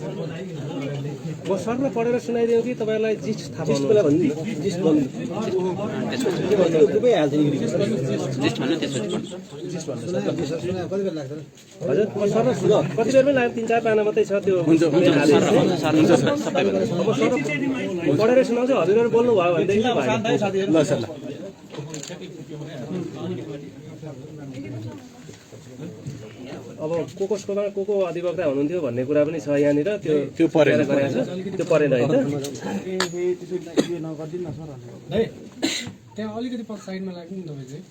म सरलाई पढेर सुनाइदिउँ कि तपाईँलाई जिस्ट थाहा पाउनु जिस्ट भन्नु रुपै हाल्छ जिस्ट भन्नु त्यसपछि हजुर म सरलाई कति बेर पनि लाग्यो 3-4 पाना मात्रै छ त्यो पढेर सुनाउँछु हजुरहरु बोल्नु भयो भनेदेखि ल सर ल अब कोकोसकोमा को अधिवक्ता हुनुहुन्थ्यो भन्ने कुरा पनि छ यहाँनिर त्यो परेर गरेछ त्यो परेन है त त्यहाँ अलिकति पछि साइडमा लाग्नु नि तपाईँ चाहिँ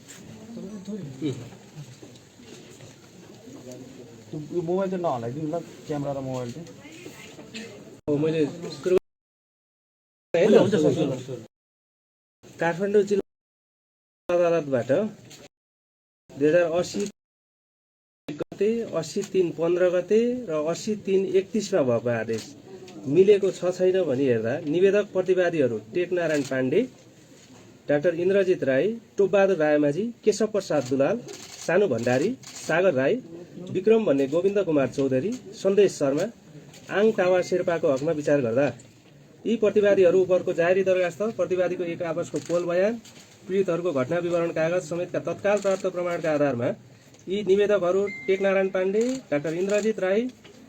यो मोबाइल चाहिँ नहलाइदिनु ल क्यामेरा र मोबाइल चाहिँ मैले काठमाडौँ जिल्ला अदालतबाट 2080 गते 80-3-15 गते र 80-3-31 मा भएको आदेश मिलेको छ छैन भनी हेर्दा निवेदक प्रतिवादीहरू टेकनारायण पाण्डे, डाक्टर इन्द्रजित राई, टोपबहादुर रायमाझी, केशव प्रसाद दुलाल, सानु भण्डारी, सागर राई, विक्रम भन्ने गोविन्द कुमार चौधरी, सन्देश शर्मा, आङ टावा शेर्पाको हकमा विचार गर्दा यी प्रतिवादीहरू उपरको जारी दरखास्त, प्रतिवादीको एक आपसको पोल बयान, पीडितहरूको घटना विवरण कागज समेतका तत्काल प्राप्त प्रमाणका आधारमा यी निवेदकहरू टेकनारायण पाण्डे, डाक्टर इन्द्रजित राई,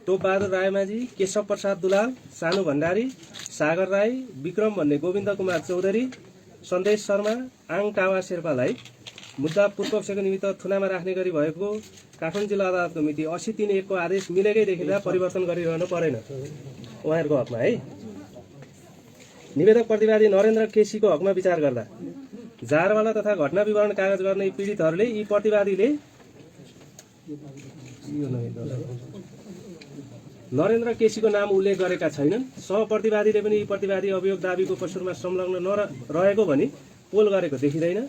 टोपबहादुर रायमाझी, केशव प्रसाद दुलाल, सानु भण्डारी, सागर राई, विक्रम भन्ने गोविन्द कुमार चौधरी, सन्देश शर्मा, आङ टावा शेर्पालाई मुद्दा पूर्वपक्षको निमित्त थुनामा राख्ने गरी भएको काठमाडौँ जिल्ला अदालतको मिति 80-3-1 को आदेश मिलेकै देखिँदा परिवर्तन गरिरहनु परेन उहाँहरूको हकमा है। निवेदक प्रतिवादी नरेन्द्र केसीको हकमा विचार गर्दा जारवाला तथा घटना विवरण कागज गर्ने पीडितहरूले यी प्रतिवादीले नरेन्द्र केसीको नाम उल्लेख गरेका छैनन्। सहप्रतिवादीले पनि यी प्रतिवादी अभियोग दाबीको कसुरमा संलग्न नरहेको भनी पोल गरेको देखिँदैन।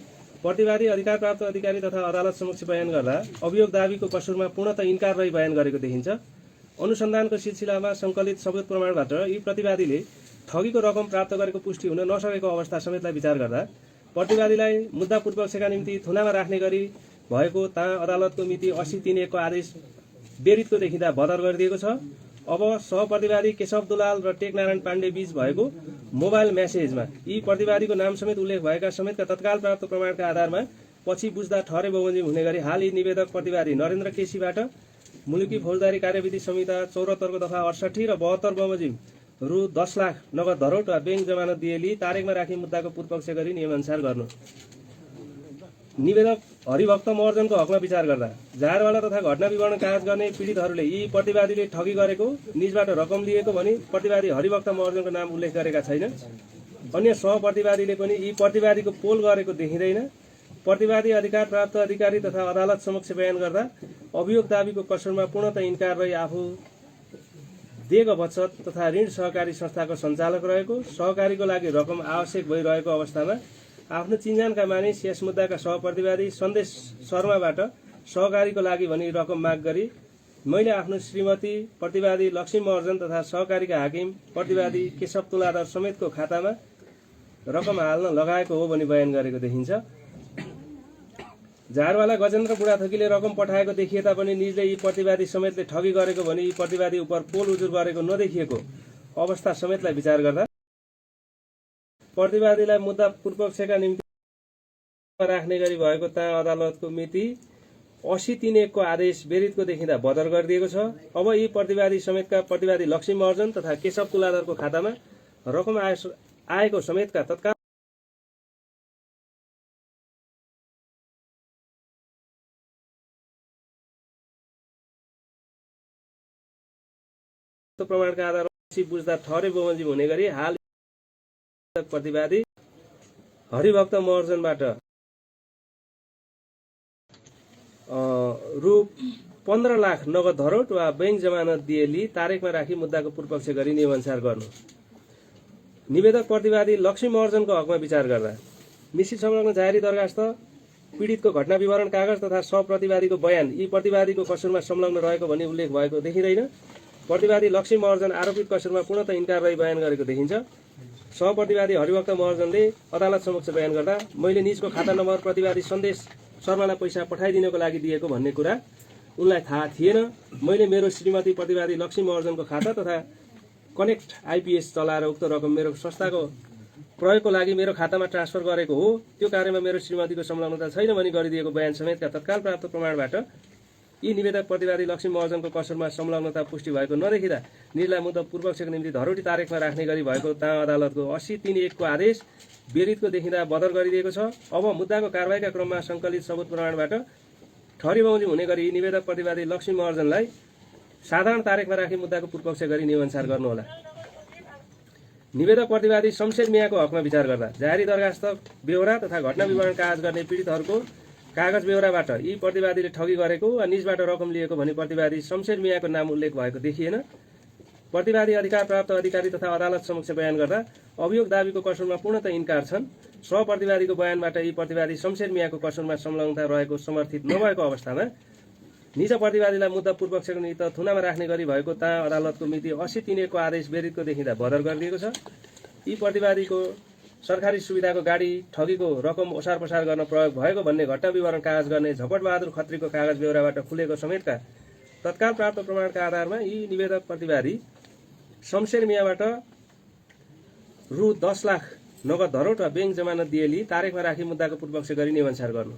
प्रतिवादी अधिकार प्राप्त अधिकारी तथा अदालत समक्ष बयान गर्दा अभियोग दाबीको कसुरमा पूर्णतः इन्कार रही बयान गरेको देखिन्छ। अनुसन्धानको सिलसिलामा सङ्कलित सबुत प्रमाणबाट यी प्रतिवादीले ठगीको रकम प्राप्त गरेको पुष्टि हुन नसकेको अवस्था समेतलाई विचार गर्दा प्रतिवादीलाई मुद्दा पूर्वपक्षका निम्ति थुनामा राख्ने गरी भएको ता अदालतको मिति 80-3-1 को आदेश बेरितको देखिँदा बदर गरिदिएको छ। अब सहप्रतिवादी केशव दुलाल र टेकनारायण पाण्डे बीच भएको मोबाइल म्यासेजमा यी प्रतिवादीको नाम समेत उल्लेख भएका समेतका तत्काल प्राप्त प्रमाणका आधारमा पछि बुझ्दा ठहरे बमोजिम हुने गरी हाल यी निवेदक प्रतिवादी नरेन्द्र केसीबाट मुलुकी फौजदारी कार्यविधि संहिता 74 को दफा 68 र 72 बमोजिम रु 10 लाख नगद धरोट वा बैंक जमानत दिएली तारिकमा राखी मुद्दाको पूर्वपक्ष गरी नियमअनुसार गर्नु। निवेदक हरिभक्त महर्जनको हकमा विचार गर्दा जारवाला तथा घटना विवरण कागज गर्ने पीडितहरूले यी प्रतिवादीले ठगी गरेको, निजबाट रकम लिएको भनी प्रतिवादी हरिभक्त महर्जनको नाम उल्लेख गरेका छैनन्। अन्य सहप्रतिवादीले पनि यी प्रतिवादीको पोल गरेको देखिँदैन। प्रतिवादी अधिकार प्राप्त अधिकारी तथा अदालत समक्ष बयान गर्दा अभियोग दाबीको कसुरमा पूर्णतः इन्कार रही आफू देग बचत तथा ऋण सहकारी संस्थाको सञ्चालक रहेको, सहकारीको लागि रकम आवश्यक भइरहेको अवस्थामा आफ्नो चिन्जानका मानिस यस मुद्दाका सहप्रतिवादी सन्देश शर्माबाट सहकारीको लागि भनी रकम माग गरी मैले आफ्नो श्रीमती प्रतिवादी लक्ष्मी महर्जन तथा सहकारीका हाकिम प्रतिवादी केशव तुलाधर समेतको खातामा रकम हाल्न लगाएको हो भनी बयान गरेको देखिन्छ। झारवाला गजेन्द्र बुढाथोकीले रकम पठाएको देखिए तापनि निजले यी प्रतिवादी समेतले ठगी गरेको भनी यी प्रतिवादी उप पोल उजुर गरेको नदेखिएको अवस्था समेतलाई विचार गर्दा प्रतिवादीलाई मुद्दा पूर्वपक्षका निम्ति राख्ने गरी भएको ता अदालतको मिति 80-3-1 को आदेश बेरितको देखिँदा बदर गरिदिएको छ। अब यी प्रतिवादी समेतका प्रतिवादी लक्ष्मी महर्जन तथा केशव तुलाधरको खातामा रकम आएको समेतका तत्काल प्रमाणका आधारमा बुझ्दा ठहरे बमोजिम हुने गरी हाल प्रतिवादी हरिभक्त महर्जनबाट रु 15 लाख नगद धरोट वा बैंक जमानत दिएली तारिकमा राखी मुद्दाको पूर्वपक्ष गरी नियमअनुसार गर्नु। निवेदक प्रतिवादी लक्ष्मी महर्जनको हकमा विचार गर्दा मिश्रित संलग्न जारी दरखास्त, पीडितको घटना विवरण कागज तथा सहप्रतिवादीको बयान यी प्रतिवादीको कसुरमा संलग्न रहेको भनी उल्लेख भएको देखिँदैन। प्रतिवादी लक्ष्मी महर्जन आरोपित कसुरमा पूर्णतः इन्कार रही बयान गरेको देखिन्छ। सहप्रतिवादी हरिभक्त महर्जनले अदालत समक्ष बयान गर्दा मैले निजको खाता नम्बर प्रतिवादी सन्देश शर्मालाई पैसा पठाइदिनको लागि दिएको भन्ने कुरा उनलाई थाहा थिएन। मैले मेरो श्रीमती प्रतिवादी लक्ष्मी महर्जनको खाता तथा कनेक्ट आइपिएस चलाएर उक्त रकम मेरो संस्थाको प्रयोगको लागि मेरो खातामा ट्रान्सफर गरेको हो, त्यो कार्यमा मेरो श्रीमतीको संलग्नता छैन भनी गरिदिएको बयान समेतका तत्काल प्राप्त प्रमाणबाट यी निवेदक प्रतिवादी लक्ष्मी महर्जनको कसुरमा संलग्नता पुष्टि भएको नदेखिँदा निर्णय मुद्दा पूर्वपक्षको निम्ति धरोटी तारिखमा राख्ने गरी भएको ताँ अदालतको 80-3-1 को आदेश विरुद्धको देखिँदा बदर गरिदिएको छ। अब मुद्दाको कारबाहीका क्रममा सङ्कलित सबुत प्रमाणबाट ठहरी बमोजिम हुने गरी निवेदक प्रतिवादी लक्ष्मी महर्जनलाई साधारण तारिखमा राखी मुद्दाको पूर्वपक्ष गरी नियमअनुसार गर्नुहोला। निवेदक प्रतिवादी शमशेर मियाको हकमा विचार गर्दा जारी दरखास्त बेहोरा तथा घटना विवरण कागज गर्ने पीडितहरूको कागज बेहोराबाट यी प्रतिवादीले ठगी गरेको वा निजबाट रकम लिएको भनी प्रतिवादी शमशेर मियाको नाम उल्लेख भएको देखिएन। प्रतिवादी अधिकार प्राप्त अधिकारी तथा अदालत समक्ष बयान गर्दा अभियोग दाबीको कसुरमा पूर्णतः इन्कार छन्। सहप्रतिवादीको बयानबाट यी प्रतिवादी शमशेर मियाको कसुरमा संलग्नता रहेको समर्थित नभएको अवस्थामा निज प्रतिवादीलाई मुद्दा पूर्वपक्षको निमित्त थुनामा राख्ने गरी भएको ताँ अदालतको मिति 80-3-1 को आदेश विरुद्धको देखिँदा बदर गरिदिएको छ। यी प्रतिवादीको सरकारी सुविधाको गाडी ठगीको रकम ओसार पसार गर्न प्रयोग भएको भन्ने घटना विवरण कागज गर्ने झपटबहादुर खत्रीको कागज बेहोराबाट खुलेको समेतका तत्काल प्राप्त प्रमाणका आधारमा यी निवेदक प्रतिवादी शमशेर मियाबाट रु 10 लाख नगद धरोट वा ब्याङ्क जमानत दिएली तारिखमा राखी मुद्दाको पूर्वपक्ष गरी नियमअनुसार गर्नु।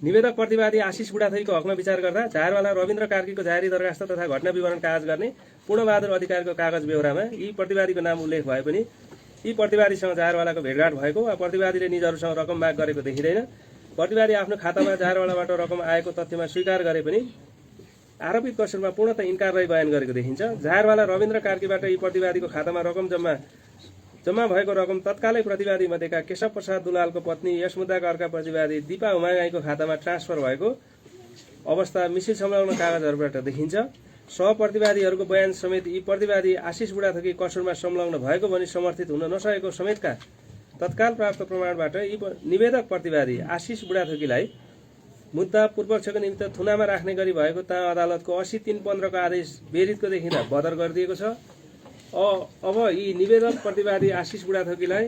निवेदक प्रतिवादी आशिष बुढाथोकीको हकमा विचार गर्दा झारवाला रविन्द्र कार्कीको जारी दरखास्त तथा घटना विवरण कागज गर्ने पूर्णबहादुर अधिकारीको कागज बेहोरामा यी प्रतिवादीको नाम उल्लेख भए पनि यी प्रतिवादीसँग झारवालाको भेटघाट भएको वा प्रतिवादीले निजहरूसँग रकम माग गरेको देखिँदैन। प्रतिवादी आफ्नो खातामा झारवालाबाट रकम आएको तथ्यमा स्वीकार गरे पनि आरोपित कसुरमा पूर्णतः इन्कार रही बयान गरेको देखिन्छ। झारवाला रविन्द्र कार्कीबाट यी प्रतिवादीको खातामा रकम जम्मा भएको रकम तत्कालै प्रतिवादी मध्येका केशव प्रसाद दुलालको पत्नी यस मुद्दाका अर्का प्रतिवादी दिपा हुमागाईको खातामा ट्रान्सफर भएको अवस्था मिसिल संलग्न कागजहरूबाट देखिन्छ। सहप्रतिवादीहरूको बयान समेत यी प्रतिवादी आशिष बुढाथोकी कसुरमा संलग्न भएको भनी समर्थित हुन नसकेको समेतका तत्काल प्राप्त प्रमाणबाट यी निवेदक प्रतिवादी आशिष बुढाथोकीलाई मुद्दा पूर्वपक्षको निमित्त थुनामा राख्ने गरी भएको ताँ अदालतको 80-3-15 को आदेश विरुद्धको देखिँदा बदर गरिदिएको छ। अब यी निवेदक प्रतिवादी आशिष बुढाथोकीलाई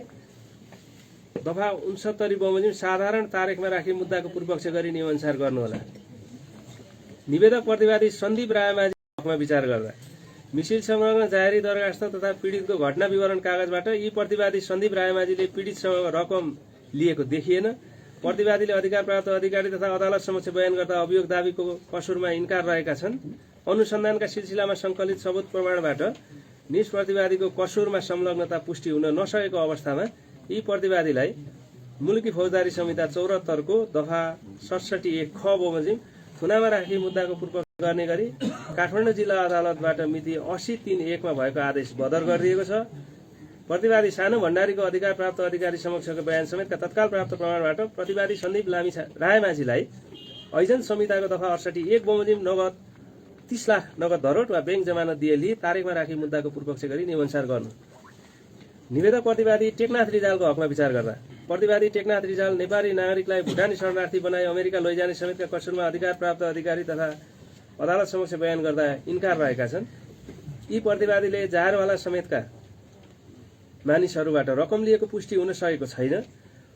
दफा 69 बमोजिम साधारण तारिखमा राखी मुद्दाको पूर्वपक्ष गरी नियमअनुसार गर्नुहोला। निवेदक प्रतिवादी सन्दीप रायमाझी हकमा विचार गर्दा मिसिल संलग्न जारी दरखास्त तथा पीडितको घटना विवरण कागजबाट यी प्रतिवादी सन्दीप रायमाझीले पीडितसँग रकम लिएको देखिएन। प्रतिवादीले अधिकार प्राप्त अधिकारी तथा अदालत समक्ष बयान गर्दा अभियोग दाबीको कसुरमा इन्कार रहेका छन्। अनुसन्धानका सिलसिलामा सङ्कलित सबुत प्रमाणबाट निज प्रतिवादीको कसुरमा संलग्नता पुष्टि हुन नसकेको अवस्थामा यी प्रतिवादीलाई मुलुकी फौजदारी संहिता 74 को दफा 67(1) ख बमोजिम थुनामा राखी मुद्दाको पूर्वपक्ष गर्ने गरी काठमाडौँ जिल्ला अदालतबाट मिति 80-3-1 मा भएको आदेश बदर गरिदिएको छ। प्रतिवादी सानो भण्डारीको अधिकार प्राप्त अधिकारी समक्षको बयान समेतका तत्काल प्राप्त प्रमाणबाट प्रतिवादी सन्दीप रायमाझीलाई ऐजन संहिताको दफा 68(1) बमोजिम नगद 30 लाख नगद धरोट वा ब्याङ्क जमानत दिएली तारिखमा राखी मुद्दाको पूर्वपक्ष गरी नियमअनुसार गर्नु। निवेदक प्रतिवादी टेकनाथ रिजालको हकमा विचार गर्दा प्रतिवादी टेकनाथ रिजाल नेपाली नागरिकलाई भुटानी शरणार्थी बनाई अमेरिका लैजाने समेतका कसुरमा अधिकार प्राप्त अधिकारी तथा अदालत समक्ष बयान गर्दा इन्कार रहेका छन्। यी प्रतिवादीले झारवाला समेतका मानिसहरूबाट रकम लिएको पुष्टि हुन सकेको छैन।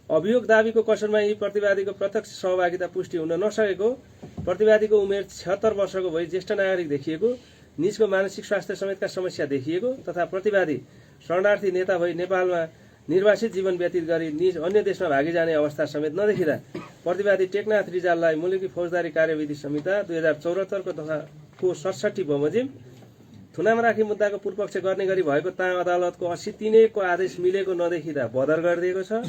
अभियोग दाबीको कसुरमा यी प्रतिवादीको प्रत्यक्ष सहभागिता पुष्टि हुन नसकेको, प्रतिवादीको उमेर 76 वर्षको भई ज्येष्ठ नागरिक देखिएको, निजको मानसिक स्वास्थ्य समेतका समस्या देखिएको तथा प्रतिवादी शरणार्थी नेता भई नेपालमा निर्वासित जीवन व्यतीत गरी निज अन्य देशमा भागी जाने अवस्था समेत नदेखिँदा प्रतिवादी टेकनाथ रिजाललाई मुलुकी फौजदारी कार्यविधि संहिता 2074 को दफा 67 बमोजिम थुनामा राखी मुद्दाको पूर्वपक्ष गर्ने गरी भएको ताँ अदालतको 80-3-1 को आदेश मिलेको नदेखिँदा बदर गरिदिएको छ।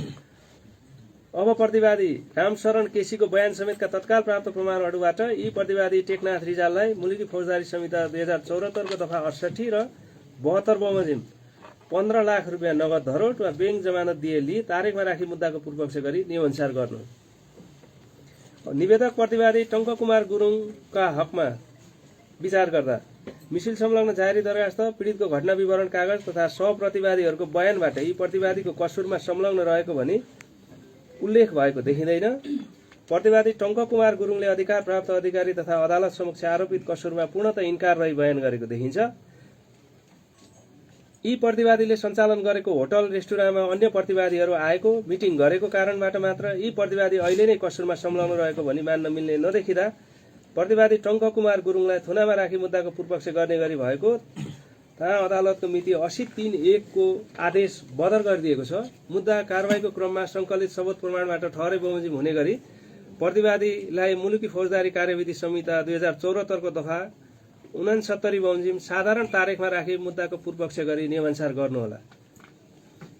अब प्रतिवादी रामशरण केसीको बयान समेतका तत्काल प्राप्त प्रमाणहरूबाट यी प्रतिवादी टेकनाथ रिजाललाई मुलुकी फौजदारी संहिता 2074 को दफा 68 र 72 बमोजिम 15 लाख रुपियाँ नगद धरोट वा ब्याङ्क जमानत दिएली तारिखमा राखी मुद्दाको पूर्वपक्ष गरी नियमअनुसार गर्नु। निवेदक प्रतिवादी टङ्ककुमार गुरुङका हकमा विचार गर्दा मिसिल संलग्न जारी दरखास्त पीडितको घटना विवरण कागज तथा सहप्रतिवादीहरूको बयानबाट यी प्रतिवादीको कसुरमा संलग्न रहेको भनी उल्लेख भएको देखिँदैन। प्रतिवादी टङ्ककुमार गुरुङले अधिकार प्राप्त अधिकारी तथा अदालत समक्ष आरोपित कसुरमा पूर्णतः इन्कार रही बयान गरेको देखिन्छ। यी प्रतिवादीले सञ्चालन गरेको होटल रेस्टुराँमा अन्य प्रतिवादीहरू आएको मिटिङ गरेको कारणबाट मात्र यी प्रतिवादी अहिले नै कसुरमा संलग्न रहेको भनी मान्न मिल्ने नदेखिँदा प्रतिवादी टङ्ककुमार गुरुङलाई थुनामा राखी मुद्दाको पूर्वपक्ष गर्ने गरी भएको तहाँ अदालतको मिति 80/3/1 को आदेश बदर गरिदिएको छ। मुद्दा कारबाहीको क्रममा सङ्कलित सबूत प्रमाणबाट ठहरै बमोजिम हुने गरी प्रतिवादीलाई मुलुकी फौजदारी कार्यविधि संहिता 2074 को दफा 69 बमोजिम साधारण तारिखमा राखी मुद्दाको पूर्वपक्ष गरी नियमानुसार गर्नुहोला।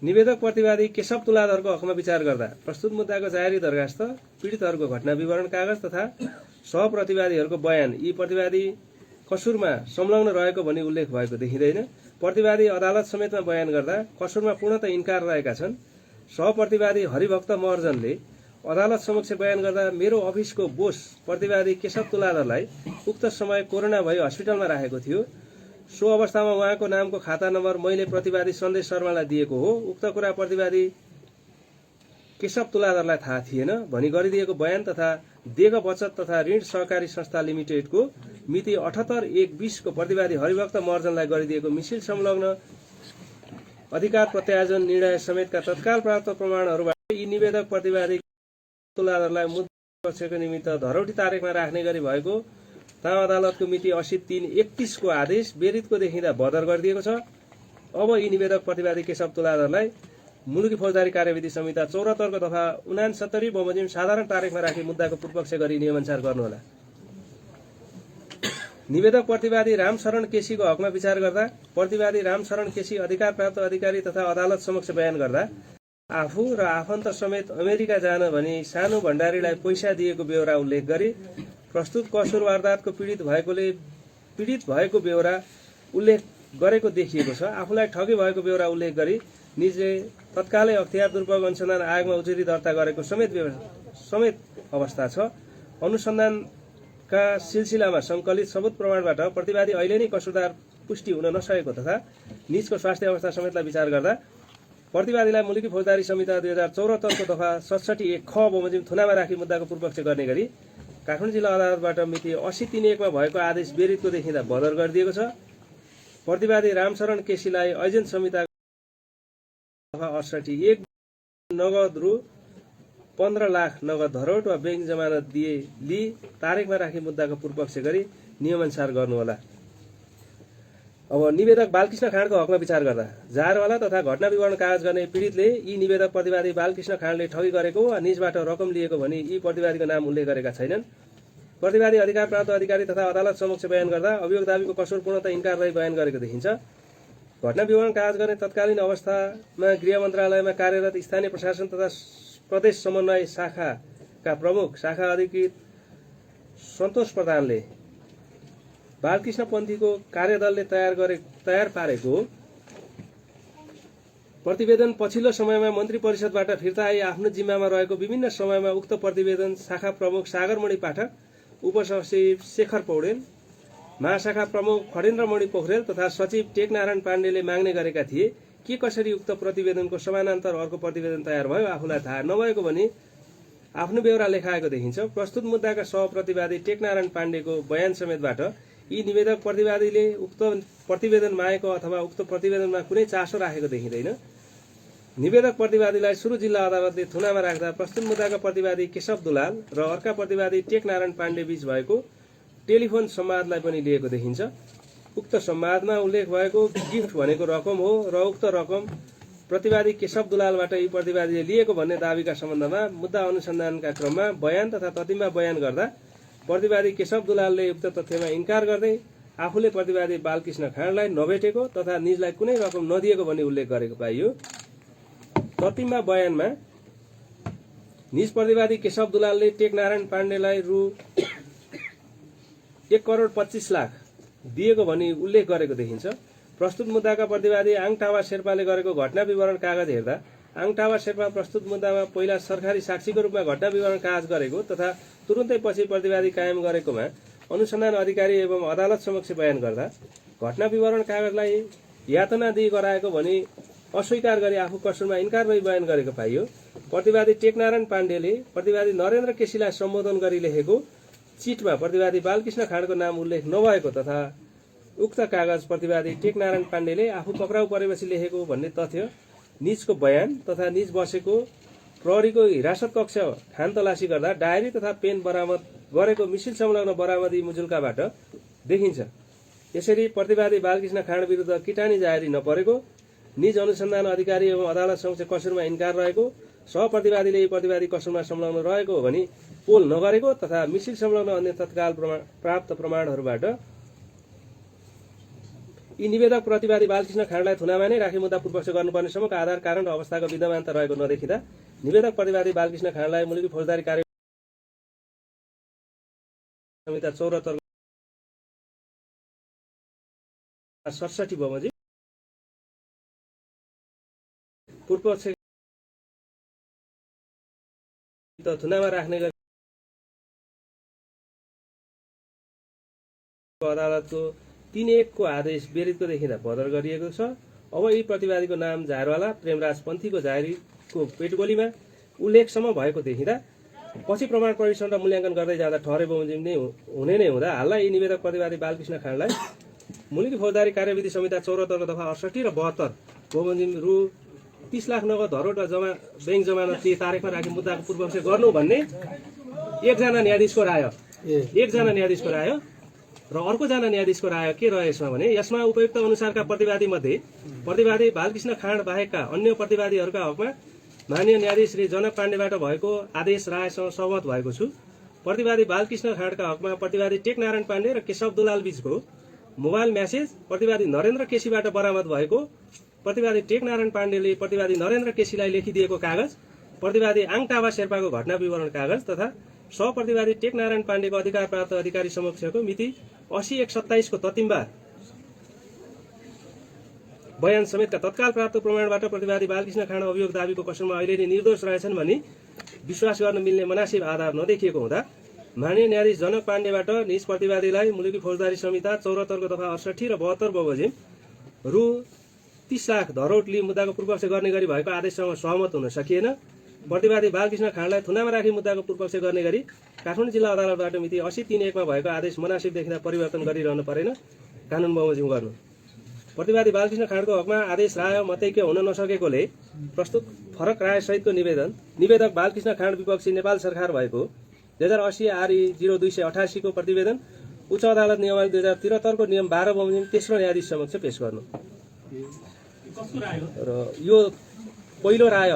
निवेदक प्रतिवादी केशव तुलाधरको हकमा विचार गर्दा प्रस्तुत मुद्दाको जारी दरखास्त, पीडितहरूको घटना विवरण कागज तथा सहप्रतिवादीहरूको बयान यी प्रतिवादी कसुरमा संलग्न रहेको भनी उल्लेख भएको देखिँदैन। प्रतिवादी अदालत समेतमा बयान गर्दा कसुरमा पूर्णतः इन्कार रहेका छन्। सहप्रतिवादी हरिभक्त महर्जनले अदालत समक्ष बयान गर्दा मेरो अफिसको बोस प्रतिवादी केशव तुलाधरलाई उक्त समय कोरोना भई हस्पिटलमा राखेको थियो। सो अवस्थामा उहाँको नामको खाता नम्बर मैले प्रतिवादी सन्देश शर्मालाई दिएको हो। उक्त कुरा प्रतिवादी केशव तुलाधरलाई थाहा थिएन भनी गरिदिएको बयान तथा देग बचत तथा ऋण सहकारी संस्था लिमिटेडको मिति 78/1/20 को प्रतिवादी हरिभक्त महर्जनलाई गरिदिएको मिसिल संलग्न अधिकार प्रत्यायोजन निर्णय समेतका तत्काल प्राप्त प्रमाणहरूबाट यी निवेदक प्रतिवादी तुलाधरलाई मुद्दा पक्षको निमित्त धरौटी तारिखमा राख्ने गरी भएको तहाँ अदालतको मिति 80/3/31 को आदेश बेरितको देखिँदा बदर गरिदिएको छ। अब यी निवेदक प्रतिवादी केशव तुलाधरलाई मुलुकी फौजदारी कार्यविधि संहिता 74 को दफा 69 बमोजिम साधारण तारिखमा राखी मुद्दाको पूर्वपक्ष गरी नियमानुसार गर्नुहोला। निवेदक प्रतिवादी रामशरण केसीको हकमा विचार गर्दा प्रतिवादी रामशरण केसी अधिकार प्राप्त अधिकारी तथा अदालत समक्ष बयान गर्दा आफू र आफन्त समेत अमेरिका जान भनी सानो भण्डारीलाई पैसा दिएको बेहोरा उल्लेख गरी प्रस्तुत कसुर वारदातको पीडित भएको बेहोरा उल्लेख गरेको देखिएको छ। आफूलाई ठगी भएको बेहोरा उल्लेख गरी निजले तत्कालै अख्तियार दुर्पयोग अनुसन्धान आयोगमा उजुरी दर्ता गरेको समेत अवस्था छ। अनुसन्धानका सिलसिलामा सङ्कलित सबूत प्रमाणबाट प्रतिवादी अहिले नै कसुरदार पुष्टि हुन नसकेको तथा निजको स्वास्थ्य अवस्था समेतलाई विचार गर्दा प्रतिवादीलाई मुलुकी फौजदारी संहिता 2074 को दफा 67(1) ख बमोजिम थुनामा राखी मुद्दाको पूर्वपक्ष गर्ने गरी काठमाडौँ जिल्ला अदालतबाट मिति 80/3/1 मा भएको आदेश बेरितको देखिँदा बदर गरिदिएको छ। प्रतिवादी रामशरण केसीलाई एजेन्ट संहिता दफा 68(1) नगद रु 15 लाख नगद धरोट वा बैंक जमानत लिई तारिखमा राखी मुद्दाको पूर्वपक्ष गरी नियमानुसार गर्नुहोला। अब निवेदक बालकृष्ण खाँडको हकमा विचार गर्दा जारवाला तथा घटना विवरण कागज गर्ने पीडितले यी निवेदक प्रतिवादी बालकृष्ण खाँडले ठगी गरेको वा निजबाट रकम लिएको भनी यी प्रतिवादीको नाम उल्लेख गरेका छैनन्। प्रतिवादी अधिकार प्राप्त अधिकारी तथा अदालत समक्ष बयान गर्दा अभियोग दाबीको कसुर पूर्णतः इन्कार रही बयान गरेको देखिन्छ। घटना विवरण कागज गर्ने तत्कालीन अवस्थामा गृह मन्त्रालयमा कार्यरत स्थानीय प्रशासन तथा प्रदेश समन्वय शाखाका प्रमुख शाखा अधिकृत सन्तोष प्रधानले बालकृष्ण पन्थीको कार्यदलले तयार पारेको प्रतिवेदन पछिल्लो समयमा मन्त्री परिषदबाट फिर्ता आई आफ्नो जिम्मामा रहेको विभिन्न समयमा उक्त प्रतिवेदन शाखा प्रमुख सागरमणि पाठक, उपसचिव शेखर पौडेल, महाशाखा प्रमुख खडेन्द्रमणि पोखरेल तथा सचिव टेकनारायण पाण्डेले माग्ने गरेका थिए। के कसरी उक्त प्रतिवेदनको समानान्तर अर्को प्रतिवेदन तयार भयो आफूलाई थाहा नभएको भनी आफ्नो बेहोरा लेखाएको देखिन्छ। प्रस्तुत मुद्दाका सहप्रतिवादी टेकनारायण पाण्डेको बयान समेतबाट यी निवेदक प्रतिवादीले उक्त प्रतिवेदन मागेको अथवा उक्त प्रतिवेदनमा कुनै चासो राखेको देखिँदैन। निवेदक प्रतिवादीलाई सुरु जिल्ला अदालतले थुनामा राख्दा प्रस्तुत मुद्दाका प्रतिवादी केशव दुलाल र अर्का प्रतिवादी टेकनारायण पाण्डे बीच भएको टेलिफोन संवादलाई पनि लिएको देखिन्छ। उक्त संवादमा उल्लेख भएको गिफ्ट भनेको रकम हो र उक्त रकम प्रतिवादी केशव दुलालबाट यी प्रतिवादीले लिएको भन्ने दावीका सम्बन्धमा मुद्दा अनुसन्धानका क्रममा बयान तथा ततिममा बयान गर्दा प्रतिवादी केशव दुलालले उक्त तथ्यमा इन्कार गर्दै आफूले प्रतिवादी बालकृष्ण खाँडलाई नभेटेको तथा निजलाई कुनै रकम नदिएको भन्ने उल्लेख गरेको पाइयो। ततिममा बयानमा निज प्रतिवादी केशव दुलालले टेकनारायण पाण्डेलाई रु 1,25,00,000 दिएको भनी उल्लेख गरेको देखिन्छ। प्रस्तुत मुद्दाका प्रतिवादी आङटावा शेर्पाले गरेको घटना विवरण कागज हेर्दा आङटावा शेर्पा प्रस्तुत मुद्दामा पहिला सरकारी साक्षीको रूपमा घटना विवरण कागज गरेको तथा तुरुन्तै पछि प्रतिवादी कायम गरेकोमा अनुसन्धान अधिकारी एवं अदालत समक्ष बयान गर्दा घटना विवरण कागजलाई यातना दिई गराएको भनी अस्वीकार गरी आफू कसुरमा इन्कार रही बयान गरेको पाइयो। प्रतिवादी टेकनारायण पाण्डेले प्रतिवादी नरेन्द्र केसीलाई सम्बोधन गरी लेखेको चिटमा प्रतिवादी बालकृष्ण खाँडको नाम उल्लेख नभएको तथा उक्त कागज प्रतिवादी टेकनारायण पाण्डेले आफू पक्राउ परेपछि लेखेको भन्ने तथ्य निजको बयान तथा निज बसेको प्रहरीको हिरासत कक्ष खानतलासी गर्दा डायरी तथा पेन बरामद गरेको मिसिल संलग्न बरामदी मुजुल्काबाट देखिन्छ। यसरी प्रतिवादी बालकृष्ण खाँड विरुद्ध किटानी जारी नपरेको, निज अनुसन्धान अधिकारी एवं अदालत समक्ष कसुरमा इन्कार रहेको, सहप्रतिवादीले प्रतिवादी कसुरमा संलग्न रहेको हो भने पोल नगरेको तथा मिश्रित संलग्न अन्य तत्काल प्राप्त प्रमाणहरूबाट यी निवेदक प्रतिवादी बालकृष्ण खाँडलाई थुनामा नै राखी मुद्दा पूर्वपक्ष गर्नुपर्ने सम्मको आधार कारण र अवस्थाको विद्यमानता रहेको नदेखिँदा निवेदक प्रतिवादी बालकृष्ण खाँडलाई मुलुकी फौजदारी कार्य संहिता 74 67 बमोजिम पूर्वपक्ष थुनामा राख्ने गरी अदालतको 3-1 को आदेश विरुद्धको देखिँदा बदर गरिएको छ। अब यी प्रतिवादीको नाम झारवाला प्रेमराज पन्थीको जारीको पेटगोलीमा उल्लेखसम्म भएको देखिँदा पछि प्रमाण परीक्षण र मूल्याङ्कन गर्दै जाँदा ठहरे बमोजिम नै हुने नै हुँदा हालमा यी निवेदक प्रतिवादी बालकृष्ण खाँडलाई मुलुकी फौजदारी कार्यविधि संहिता 74 दफा 68 र 72 बमोजिम रु 30 लाख नगद धरोड र बैंक जमानत तारिखमा राखी मुद्दाको पूर्वपक्ष गर्नु भन्ने एकजना न्यायाधीशको राय र अर्कोजना न्यायाधीशको राय के रहेछ भने यसमा उपयुक्त अनुसारका प्रतिवादी मध्ये प्रतिवादी बालकृष्ण खाँड बाहेकका अन्य प्रतिवादीहरूका हकमा माननीय न्यायाधीश श्री जनक पाण्डेबाट भएको आदेश रायसँग सहमत भएको छु। प्रतिवादी बालकृष्ण खाँडका हकमा प्रतिवादी टेकनारायण पाण्डे र केशव दुलाल बीचको मोबाइल म्यासेज प्रतिवादी नरेन्द्र केसीबाट बरामद भएको, प्रतिवादी टेकनारायण पाण्डेले प्रतिवादी नरेन्द्र केसीलाई लेखिदिएको कागज, प्रतिवादी आङटावा शेर्पाको घटना विवरण कागज तथा सहप्रतिवादी टेकनारायण पाण्डेको अधिकार प्राप्त अधिकारी समक्षको मिति 80/1/27 को ततिमबार बयान समेतका तत्काल प्राप्त प्रमाणबाट प्रतिवादी बालकृष्ण खाँड अभियोग दाबीको कसममा अहिले नै निर्दोष रहेछन् भनी विश्वास गर्न मिल्ने मनासिब आधार नदेखिएको हुँदा माननीय न्यायाधीश जनक पाण्डेबाट निज प्रतिवादीलाई मुलुकी फौजदारी संहिता 74 को दफा 68 र 72 बमोजिम रु 30 लाख धरोड लिई मुद्दाको पूर्वपक्ष गर्ने गरी भएको आदेशसँग सहमत हुन सकिएन। प्रतिवादी बालकृष्ण खाँडलाई थुनामा राखी मुद्दाको पूर्वपक्ष गर्ने गरी काठमाडौँ जिल्ला अदालतबाट मिति 80/3/1 मा भएको आदेश मनासिब देखिँदा परिवर्तन गरिरहनु परेन, कानून बमोजिम गर्नु। प्रतिवादी बालकृष्ण खाँडको हकमा आदेश राय मतैक्य हुन नसकेकोले प्रस्तुत फरक राय सहितको निवेदक बालकृष्ण खाँड विपक्षी नेपाल सरकार भएको 2080 RE 0288 को प्रतिवेदन उच्च अदालत नियमावली 2073 को नियम 12 बमोजिम तेस्रो न्यायाधीश समक्ष पेश गर्नु। र यो पहिलो राय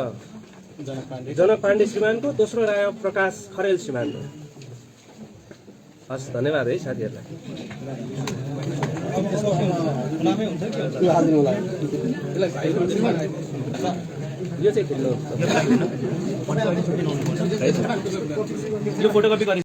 जनक पाण्डे श्रीमानको, दोस्रो राय प्रकाश खरेल श्रीमानको। हस्, धन्यवाद है साथीहरूलाई। यो चाहिँ खेल्नु, यो फोटोकपी गरि